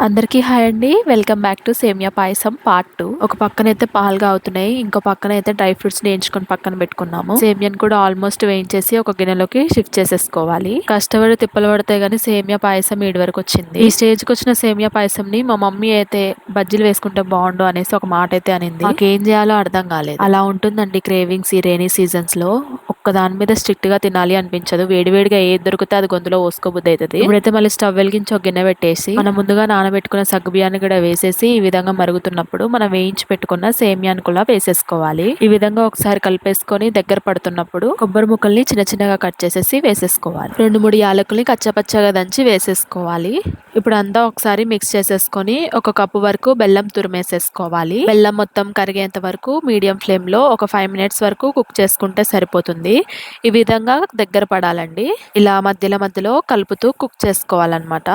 అందరికీ హాయ్ అండి. Welcome back to సేమియా పాయసం పార్ట్ 2. ఒక పక్కనైతే పాలు కాగుతున్నాయి, ఇంకో పక్కన అయితే డ్రై ఫ్రూట్స్ వేయించుకొని పక్కన పెట్టుకున్నాము. సేమియాని కూడా ఆల్మోస్ట్ వేయించేసి ఒక గిన్నెలోకి షిఫ్ట్ చేసేసుకోవాలి. కష్టపడి తిప్పలు పడతాయి కానీ సేమియా పాయసం ఈడి వరకు వచ్చింది. ఈ స్టేజ్ కి వచ్చిన సేమియా పాయసం ని మా మమ్మీ అయితే బజ్జీలు వేసుకుంటే బాగుండు అనేసి ఒక మాట అయితే అనింది. మాకేం చేయాలో అర్థం కాలేదు. అలా ఉంటుందండి క్రేవింగ్స్ ఈ రైనీ సీజన్స్ లో. ఒక్క దాని మీద స్ట్రిక్ట్ గా తినాలి అనిపించదు. వేడివేడిగా ఏది దొరికితే అది గొంతులో పోసుకోబుద్ది అవుతుంది. ఇప్పుడైతే మళ్ళీ స్టవ్ వెలిగించి ఒక గిన్నె పెట్టేసి మనం ముందుగా నానబెట్టుకున్న సగ్గు బియ్యాన్ని కూడా వేసేసి ఈ విధంగా మరుగుతున్నప్పుడు మనం వేయించి పెట్టుకున్న సేమియాని కూడా వేసేసుకోవాలి. ఈ విధంగా ఒకసారి కలిపేసుకొని దగ్గర పడుతున్నప్పుడు కొబ్బరి ముక్కల్ని చిన్న చిన్నగా కట్ చేసేసి వేసేసుకోవాలి. 2-3 యాలకుల్ని కచ్చపచ్చగా దంచి వేసేసుకోవాలి. ఇప్పుడు అంతా ఒకసారి మిక్స్ చేసేసుకొని ఒక కప్పు వరకు బెల్లం తురిమేసేసుకోవాలి. బెల్లం మొత్తం కరిగేంత వరకు మీడియం ఫ్లేమ్ లో ఒక 5 మినిట్స్ వరకు కుక్ చేసుకుంటే సరిపోతుంది. ఈ విధంగా దగ్గర పడాలండి. ఇలా మధ్యలో మధ్యలో కలుపుతూ కుక్ చేసుకోవాలన్నమాట.